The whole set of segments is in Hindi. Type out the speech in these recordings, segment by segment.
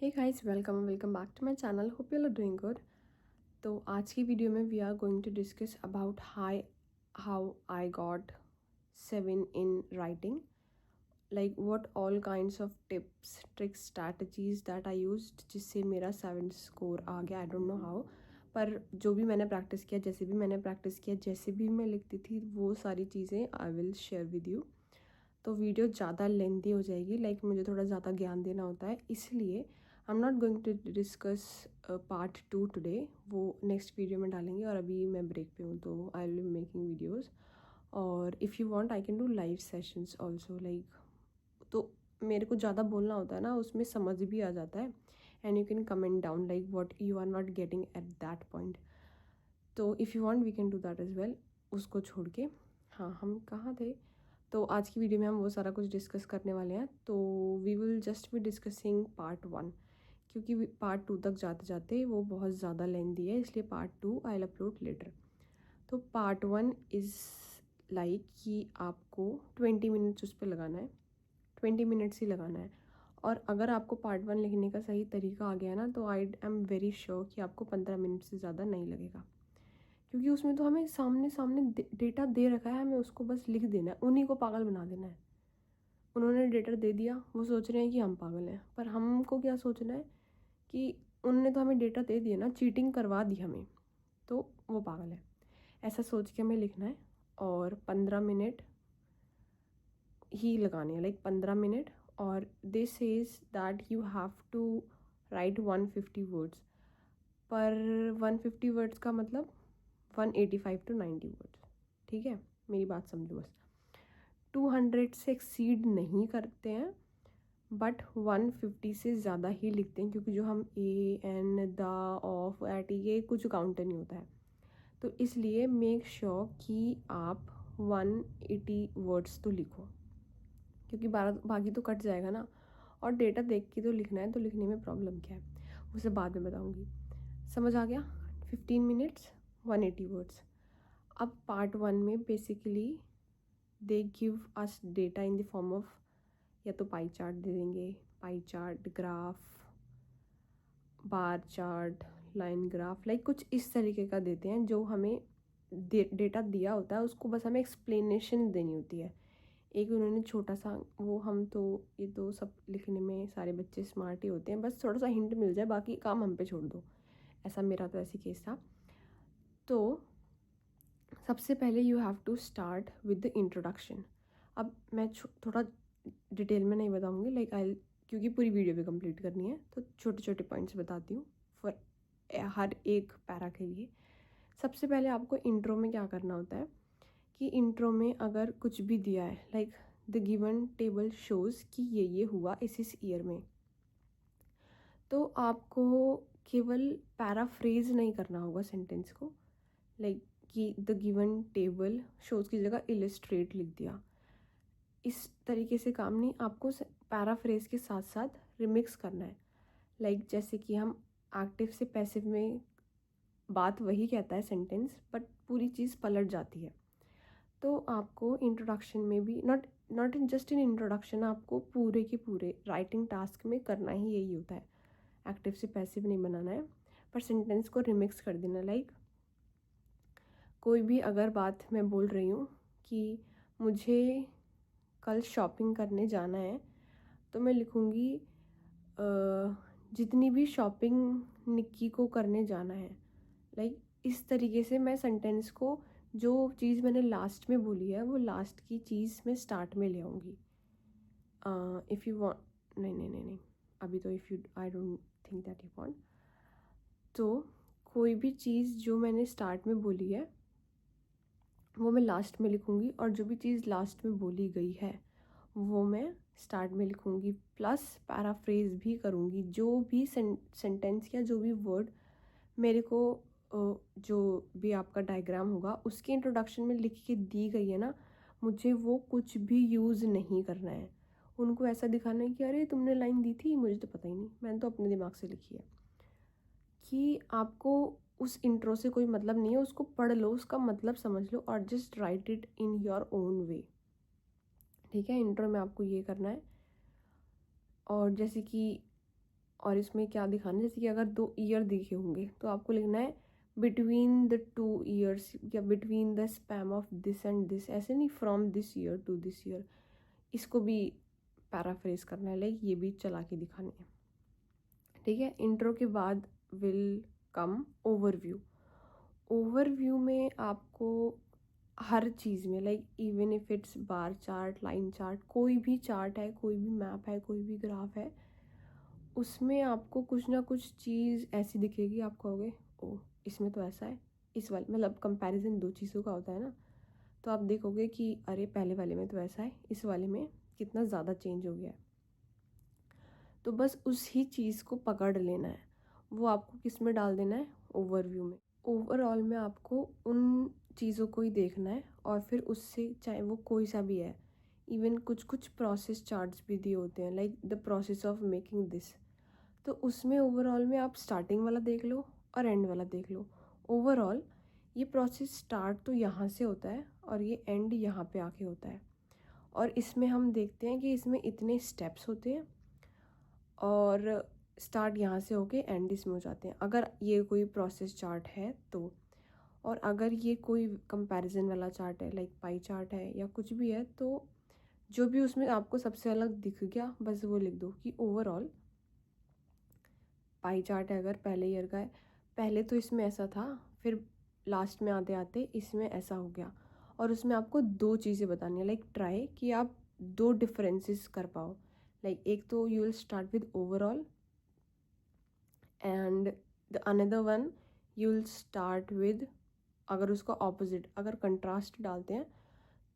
Hey guys, welcome back to my channel. Hope you are doing good. तो आज की वीडियो में we are going to discuss about how I got 7 in writing, like what all kinds of tips tricks strategies that I used जिससे मेरा 7 स्कोर आ गया। आई डोंट नो हाउ, पर जो भी मैंने प्रैक्टिस किया, जैसे भी मैंने प्रैक्टिस किया, जैसे भी मैं लिखती थी, वो सारी चीज़ें I will share with you. तो वीडियो ज़्यादा लेंथी हो जाएगी, लाइक मुझे थोड़ा ज़्यादा ज्ञान देना होता है, इसलिए I am not going to discuss part 2 today. वो नेक्स्ट वीडियो में डालेंगे और अभी मैं ब्रेक पे हूँ, तो I will be making videos. और if you want I can do live sessions also, like तो मेरे को ज़्यादा बोलना होता है ना, उसमें समझ भी आ जाता है। And you can comment down like what you are not getting at that point. तो if you want we can do that as well. उसको छोड़ के हाँ, हम कहाँ थे? तो आज की वीडियो में हम वो सारा कुछ डिस्कस करने वाले हैं। तो we will just be discussing part 1, क्योंकि पार्ट 2 तक जाते जाते वो बहुत ज़्यादा लेंथी है, इसलिए part 2 I will upload later. तो पार्ट 1 इज़ लाइक कि आपको 20 मिनट्स उस पर लगाना है, 20 मिनट्स ही लगाना है। और अगर आपको पार्ट 1 लिखने का सही तरीका आ गया ना, तो आई एम वेरी श्योर कि आपको 15 मिनट से ज़्यादा नहीं लगेगा, क्योंकि उसमें तो हमें सामने सामने डेटा दे रखा है, हमें उसको बस लिख देना है, उन्हीं को पागल बना देना है। उन्होंने डेटा दे दिया, वो सोच रहे हैं कि हम पागल हैं, पर हमको क्या सोचना है कि उन्होंने तो हमें डेटा दे दिया ना, चीटिंग करवा दी हमें, तो वो पागल है। ऐसा सोच के हमें लिखना है और 15 मिनट ही लगाने हैं, लाइक 15 मिनट। और this is that you have to write 150 words पर 150 वर्ड्स का मतलब 185 टू 90 वर्ड्स। ठीक है, मेरी बात समझो बस। 200 से एक्सीड नहीं करते हैं, बट 150 से ज़्यादा ही लिखते हैं, क्योंकि जो हम A N the of eight ये कुछ काउंट नहीं होता है। तो इसलिए मेक श्योर कि आप 180 वर्ड्स तो लिखो, क्योंकि बाकी तो कट जाएगा ना। और डेटा देख के तो लिखना है, तो लिखने में प्रॉब्लम क्या है उसे बाद में बताऊंगी। समझ आ गया? 15 मिनट्स 180 वर्ड्स। अब पार्ट 1 में basically they give us data in the form of, या तो पाई चार्ट दे देंगे, pie chart, graph, bar chart, line graph, like कुछ इस तरीके का देते हैं। जो हमें डेटा दिया होता है उसको बस हमें एक्सप्लेनेशन देनी होती है। एक उन्होंने छोटा सा वो, हम तो ये तो सब लिखने में सारे बच्चे स्मार्ट ही होते हैं, बस थोड़ा सा हिंट मिल जाए, बाकी काम हम पे छोड़ दो। ऐसा मेरा तो ऐसी केस था। तो सबसे पहले you have to start with the introduction. अब मैं थोड़ा डिटेल में नहीं बताऊंगी, लाइक आई, क्योंकि पूरी वीडियो भी कंप्लीट करनी है, तो छोटे छोटे पॉइंट्स बताती हूँ फॉर हर एक पैरा के लिए। सबसे पहले आपको इंट्रो में क्या करना होता है कि इंट्रो में अगर कुछ भी दिया है, like the given table shows कि ये हुआ इस ईयर में, तो आपको केवल पैराफ्रेज नहीं करना होगा सेंटेंस को, लाइक कि द गिवन टेबल शोज़ की जगह इलिस्ट्रेट लिख दिया। इस तरीके से काम नहीं, आपको पैराफ्रेज के साथ साथ रिमिक्स करना है। लाइक जैसे कि हम एक्टिव से पैसिव में बात वही कहता है सेंटेंस, बट पूरी चीज़ पलट जाती है। तो आपको इंट्रोडक्शन में भी नॉट जस्ट इन इंट्रोडक्शन, आपको पूरे के पूरे राइटिंग टास्क में करना ही यही होता है। एक्टिव से पैसिव नहीं बनाना है, पर सेंटेंस को रिमिक्स कर देना। लाइक कोई भी अगर बात मैं बोल रही हूँ कि मुझे कल शॉपिंग करने जाना है, तो मैं लिखूँगी जितनी भी शॉपिंग निक्की को करने जाना है। लाइक इस तरीके से मैं सेंटेंस को, जो चीज़ मैंने लास्ट में बोली है वो लास्ट की चीज़ मैं स्टार्ट में ले आऊँगी। इफ़ यू वांट, नहीं, अभी तो if you, I don't think that you want. तो कोई भी चीज़ जो मैंने स्टार्ट में बोली है वो मैं लास्ट में लिखूँगी, और जो भी चीज़ लास्ट में बोली गई है वो मैं स्टार्ट में लिखूँगी, प्लस पैराफ्रेज भी करूँगी। जो भी सेंटेंस या जो भी वर्ड मेरे को जो भी आपका डायग्राम होगा उसके इंट्रोडक्शन में लिख के दी गई है ना, मुझे वो कुछ भी यूज़ नहीं करना है। उनको ऐसा दिखाना है कि अरे तुमने लाइन दी थी, मुझे तो पता ही नहीं, मैंने तो अपने दिमाग से लिखी है। कि आपको उस इंट्रो से कोई मतलब नहीं है, उसको पढ़ लो, उसका मतलब समझ लो, और just right it in your own way. ठीक है, इंट्रो में आपको ये करना है। और जैसे कि और इसमें क्या दिखाना है, जैसे कि अगर 2 ईयर दिखे होंगे तो आपको लिखना है बिटवीन द 2 ईयर्स या between the span of this and this, ऐसे नहीं from this year to this year. इसको भी पैराफ्रेज करना है, लाइक ये भी चला के दिखाने है। ठीक है, इंट्रो के बाद विल कम ओवरव्यू। ओवरव्यू में आपको हर चीज़ में, like even if it's bar chart, line chart, कोई भी चार्ट है, कोई भी मैप है, कोई भी ग्राफ है, उसमें आपको कुछ ना कुछ चीज़ ऐसी दिखेगी, आप कहोगे ओ इसमें तो ऐसा है, इस वाले मतलब कंपैरिजन 2 चीज़ों का होता है ना, तो आप देखोगे कि अरे पहले वाले में तो ऐसा है, इस वाले में कितना ज़्यादा चेंज हो गया है। तो बस उसी चीज़ को पकड़ लेना है, वो आपको किस में डाल देना है, ओवरव्यू में। ओवरऑल में आपको उन चीज़ों को ही देखना है और फिर उससे, चाहे वो कोई सा भी है, इवन कुछ कुछ प्रोसेस चार्ट्स भी दिए होते हैं, like the process of making this, तो उसमें ओवरऑल में आप स्टार्टिंग वाला देख लो और एंड वाला देख लो। ओवरऑल ये प्रोसेस स्टार्ट तो यहाँ से होता है और ये एंड यहाँ पे आके होता है, और इसमें हम देखते हैं कि इसमें इतने स्टेप्स होते हैं और स्टार्ट यहाँ से होके एंड इसमें हो जाते हैं, अगर ये कोई प्रोसेस चार्ट है तो। और अगर ये कोई कंपैरिजन वाला चार्ट है, लाइक पाई चार्ट है या कुछ भी है, तो जो भी उसमें आपको सबसे अलग दिख गया बस वो लिख दो कि ओवरऑल पाई चार्ट है, अगर पहले ईयर का है, पहले तो इसमें ऐसा था, फिर लास्ट में आते आते इसमें ऐसा हो गया। और उसमें आपको 2 चीज़ें बतानी है, लाइक ट्राई कि आप 2 डिफरेंसेस कर पाओ, लाइक एक तो you will start with overall and the another one you will start with, अगर उसका ऑपोजिट, अगर कंट्रास्ट डालते हैं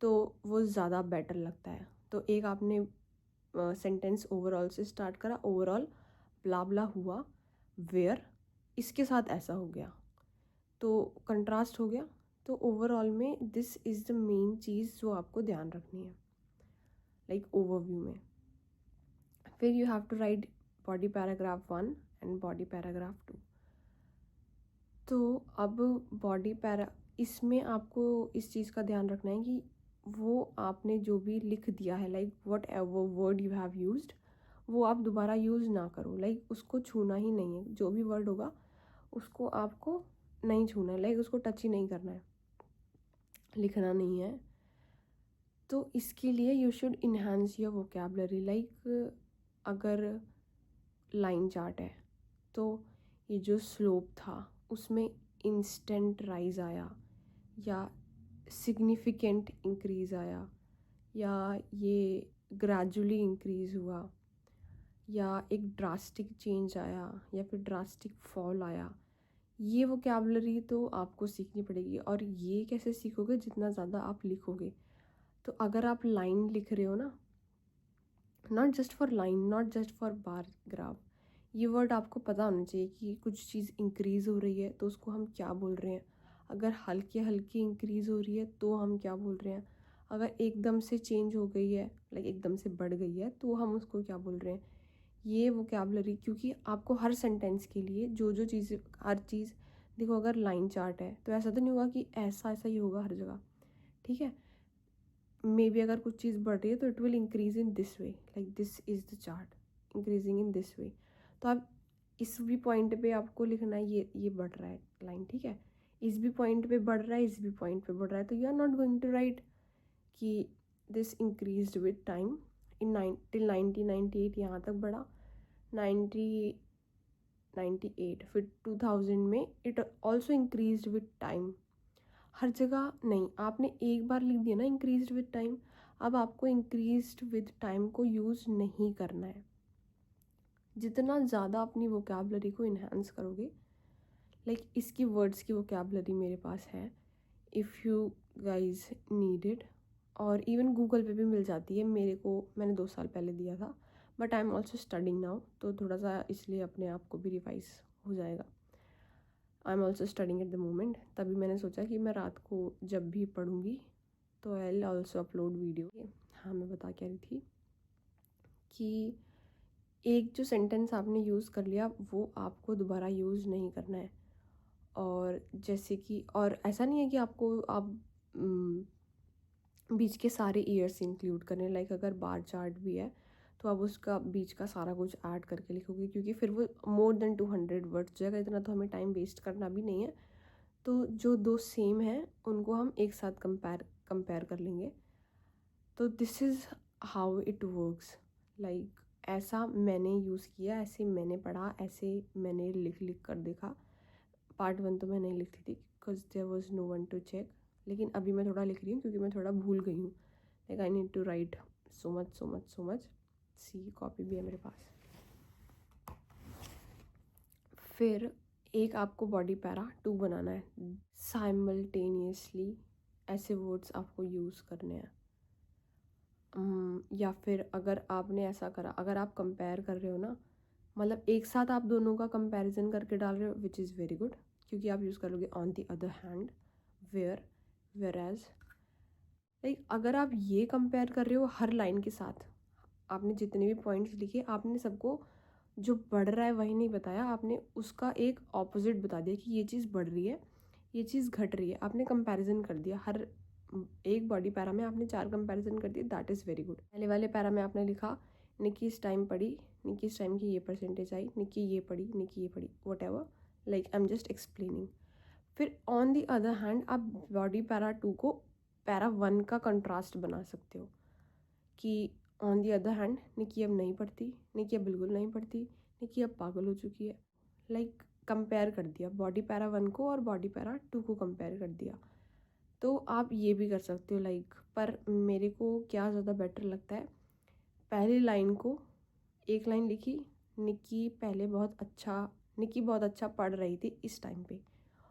तो वो ज़्यादा बेटर लगता है। तो एक आपने सेंटेंस ओवरऑल से स्टार्ट करा, ओवरऑल ब्ला ब्ला हुआ, वेयर इसके साथ ऐसा हो गया, तो कंट्रास्ट हो गया। तो ओवरऑल में दिस इज़ द मेन चीज़ जो आपको ध्यान रखनी है, लाइक ओवरव्यू में। फिर you have to write body paragraph 1 and body paragraph 2। तो अब इसमें आपको इस चीज़ का ध्यान रखना है कि वो आपने जो भी लिख दिया है, like what ever word you have used, वो आप दोबारा यूज़ ना करो, लाइक उसको छूना ही नहीं है, जो भी वर्ड होगा उसको आपको नहीं छूना है, लाइक उसको टच ही नहीं करना है, लिखना नहीं है। तो इसके लिए you should enhance your vocabulary, like अगर लाइन चार्ट है तो ये जो स्लोप था उसमें इंस्टेंट राइज आया या सिग्निफिकेंट इंक्रीज़ आया या ये ग्रेजुअली इंक्रीज़ हुआ या एक ड्रास्टिक चेंज आया या फिर ड्रास्टिक फॉल आया, ये वोकैबुलरी तो आपको सीखनी पड़ेगी। और ये कैसे सीखोगे, जितना ज़्यादा आप लिखोगे। तो अगर आप लाइन लिख रहे हो ना, not just for line, not just for bar graph, ये वर्ड आपको पता होना चाहिए कि कुछ चीज़ इंक्रीज़ हो रही है तो उसको हम क्या बोल रहे हैं, अगर हल्की हल्की इंक्रीज़ हो रही है तो हम क्या बोल रहे हैं, अगर एकदम से चेंज हो गई है, लाइक एकदम से बढ़ गई है, तो हम उसको क्या बोल रहे हैं। ये वोकैबुलरी, क्योंकि आपको हर सेंटेंस के लिए जो जो चीज़ें, हर चीज़ देखो, अगर लाइन चार्ट है तो ऐसा तो नहीं होगा कि ऐसा ऐसा ही होगा हर जगह, ठीक है। मे बी अगर कुछ चीज़ बढ़ रही है तो it will increase in this way, like this is the chart increasing in this way. तो आप इस भी पॉइंट पे आपको लिखना है ये बढ़ रहा है लाइन, ठीक है, इस भी पॉइंट पे बढ़ रहा है, इस भी पॉइंट पे बढ़ रहा है, तो you are not going to write कि this increased with time in till 1998, यहाँ तक बढ़ा 1998, फिर 2000 में it also increased with time. हर जगह नहीं, आपने एक बार लिख दिया ना इंक्रीज्ड विद टाइम, अब आपको इंक्रीज्ड विद टाइम को यूज़ नहीं करना है। जितना ज़्यादा अपनी वोकैबुलरी को इन्हांस करोगे, लाइक इसकी वर्ड्स की वोकैबुलरी मेरे पास है, if you guys need it, और इवन गूगल पे भी मिल जाती है मेरे को, मैंने 2 साल पहले दिया था, but I am also studying now, तो थोड़ा सा इसलिए अपने आप को भी रिवाइज हो जाएगा। I am also studying at the moment, तभी मैंने सोचा कि मैं रात को जब भी पढ़ूँगी तो I will also upload video. हाँ, मैं बता क्या रही थी कि एक जो सेंटेंस आपने यूज़ कर लिया वो आपको दोबारा यूज़ नहीं करना है। और जैसे कि, और ऐसा नहीं है कि आपको आप बीच के सारे ईयर्स इंक्लूड करें, लाइक अगर बार चार्ट भी है तो आप उसका बीच का सारा कुछ ऐड करके लिखोगे, क्योंकि फिर वो मोर देन 200 वर्ड्स जाएगा, इतना तो हमें टाइम वेस्ट करना भी नहीं है। तो जो दो सेम हैं उनको हम एक साथ कंपेयर कर लेंगे। तो this is how it works. Like ऐसा मैंने यूज़ किया, ऐसे मैंने पढ़ा, ऐसे मैंने लिख कर देखा। पार्ट 1 तो मैं नहीं लिखती थी because there was no one to check, लेकिन अभी मैं थोड़ा लिख रही हूँ क्योंकि मैं थोड़ा भूल गई हूँ। Like I need to write so much so much so much. See copy भी है मेरे पास। फिर एक आपको बॉडी पैरा 2 बनाना है। साइमल्टेनियसली ऐसे वर्ड्स आपको यूज़ करने हैं। या फिर अगर आपने ऐसा करा, अगर आप कंपेयर कर रहे हो ना, मतलब एक साथ आप दोनों का कंपैरिजन करके डाल रहे हो, विच इज़ वेरी गुड, क्योंकि आप यूज़ करोगे on the other hand, whereas like अगर आप ये कंपेयर कर रहे हो हर लाइन के साथ, आपने जितने भी पॉइंट्स लिखे आपने सबको जो बढ़ रहा है वही नहीं बताया, आपने उसका एक ऑपोजिट बता दिया कि ये चीज़ बढ़ रही है, ये चीज़ घट रही है। आपने कंपैरिजन कर दिया, हर एक बॉडी पैरा में आपने 4 कंपैरिजन कर दिए, दैट इज़ वेरी गुड। पहले वाले पैरा में आपने लिखा निक्की इस टाइम पढ़ी, निक्की इस टाइम की ये परसेंटेज आई, निक्की ये पढ़ी, निक्की ये पढ़ी, what ever, like I am just explaining. फिर ऑन दी अदर हैंड आप बॉडी पैरा 2 को पैरा 1 का कंट्रास्ट बना सकते हो कि on the other hand Nikki अब नहीं पढ़ती, निक्की अब बिल्कुल नहीं पढ़ती, निक्की अब पागल हो चुकी है। लाइक कंपेयर कर दिया, बॉडी पैरा 1 को और बॉडी पैरा 2 को कंपेयर कर दिया। तो आप ये भी कर सकते हो लाइक, पर मेरे को क्या ज़्यादा बेटर लगता है, पहली लाइन को एक लाइन लिखी, निक्की बहुत अच्छा पढ़ रही थी इस टाइम पे,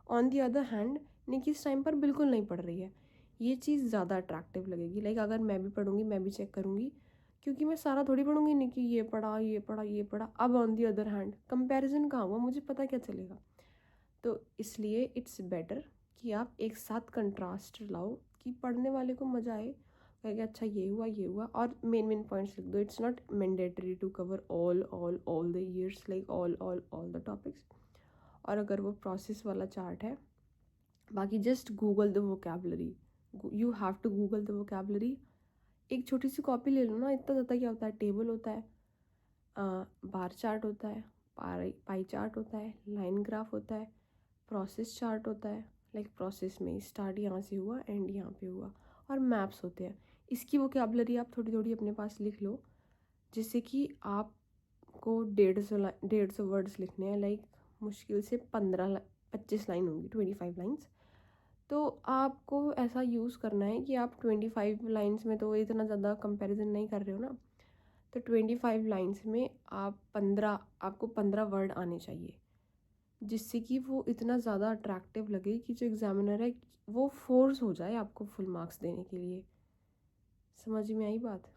on the other hand Nikki इस टाइम पर बिल्कुल नहीं पढ़ रही है। ये चीज़ ज़्यादा अट्रैक्टिव लगेगी। लाइक अगर मैं भी पढ़ूंगी, मैं भी चेक करूँगी, क्योंकि मैं सारा थोड़ी पढ़ूंगी निक्की ये पढ़ा ये पढ़ा ये पढ़ा, अब on the other hand comparison कहाँ हुआ, मुझे पता क्या चलेगा। तो इसलिए इट्स बेटर कि आप एक साथ कंट्रास्ट लाओ कि पढ़ने वाले को मज़ा आए, कहेंगे अच्छा ये हुआ, और मेन पॉइंट्स लिख दो। It's not mandatory to cover all the years, like all the topics. और अगर वो प्रोसेस वाला चार्ट है, बाकी just google the vocabulary, you have to google the vocabulary. एक छोटी सी कॉपी ले लो ना, इतना ज़्यादा क्या होता है, टेबल होता है, बार चार्ट होता है, पाई चार्ट होता है, लाइन ग्राफ होता है, प्रोसेस चार्ट होता है, लाइक प्रोसेस में स्टार्ट यहाँ से हुआ एंड यहाँ पे हुआ, और मैप्स होते हैं। इसकी वोकैबलरी आप थोड़ी थोड़ी अपने पास लिख लो, जिससे कि आपको 150 वर्ड्स लिखने हैं, लाइक मुश्किल से 25 लाइन होंगी, 25 लाइन्स। तो आपको ऐसा यूज़ करना है कि आप 25 लाइन्स में तो इतना ज़्यादा कंपैरिजन नहीं कर रहे हो ना, तो 25 लाइन्स में आपको 15 वर्ड आने चाहिए, जिससे कि वो इतना ज़्यादा अट्रैक्टिव लगे कि जो एग्जामिनर है वो फोर्स हो जाए आपको फुल मार्क्स देने के लिए। समझ में आई बात?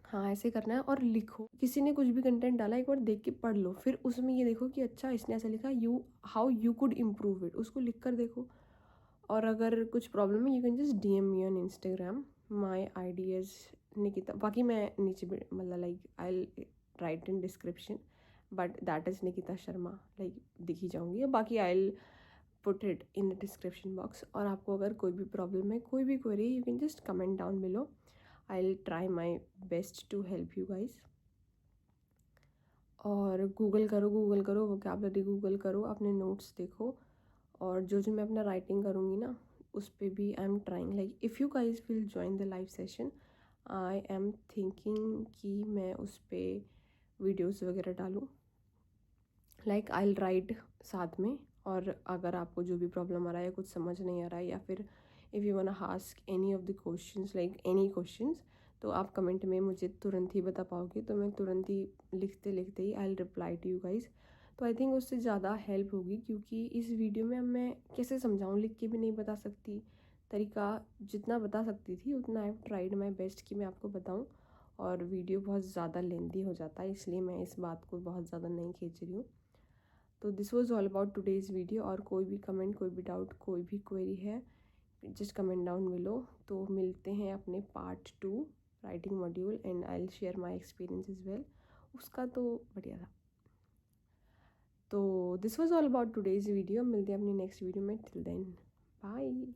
हाँ, ऐसे करना है। और लिखो, किसी ने कुछ भी कंटेंट डाला एक बार देख के पढ़ लो, फिर उसमें ये देखो कि अच्छा इसने ऐसा लिखा, how you could improve it, उसको लिख कर देखो। और अगर कुछ प्रॉब्लम है you can just DM me on Instagram, my ID is Nikita, बाकी मैं नीचे मतलब like I right in description, but that is Nikita Sharma, like दिखी जाऊँगी, बाकी I put it in the description box. और आपको अगर कोई भी प्रॉब्लम है, कोई भी query, you can just comment down below, I will try my best to help you guys. और गूगल करो वोकैबलरी, गूगल करो, अपने नोट्स देखो, और जो मैं अपना राइटिंग करूँगी ना उस पर भी I am trying, like if you guys will join the live session, I am thinking कि मैं उस पर वीडियोज़ वगैरह डालूँ, लाइक आई राइट साथ में। और अगर आपको जो भी प्रॉब्लम आ रहा है, कुछ समझ नहीं आ रहा है, या फिर if you want ask any of the questions, like any questions, तो आप कमेंट में मुझे तुरंत ही बता पाओगे, तो मैं तुरंत ही लिखते लिखते ही I will reply to you guys. तो आई थिंक उससे ज़्यादा हेल्प होगी, क्योंकि इस वीडियो में अब मैं कैसे समझाऊँ, लिख के भी नहीं बता सकती, तरीका जितना बता सकती थी उतना I have tried my best कि मैं आपको बताऊँ, और वीडियो बहुत ज़्यादा लेंदी हो जाता है, इसलिए मैं इस बात को बहुत ज़्यादा नहीं खींच रही हूँ। तो this was all about today's video. और कोई भी कमेंट, कोई भी डाउट, कोई भी क्वेरी है, जस्ट कमेंट डाउन बिलो। तो मिलते हैं अपने part 2 writing module, and I will share my experience is well. उसका तो बढ़िया था। तो this was all about today's video, मिलते हैं अपनी नेक्स्ट वीडियो में, टिल देन बाय।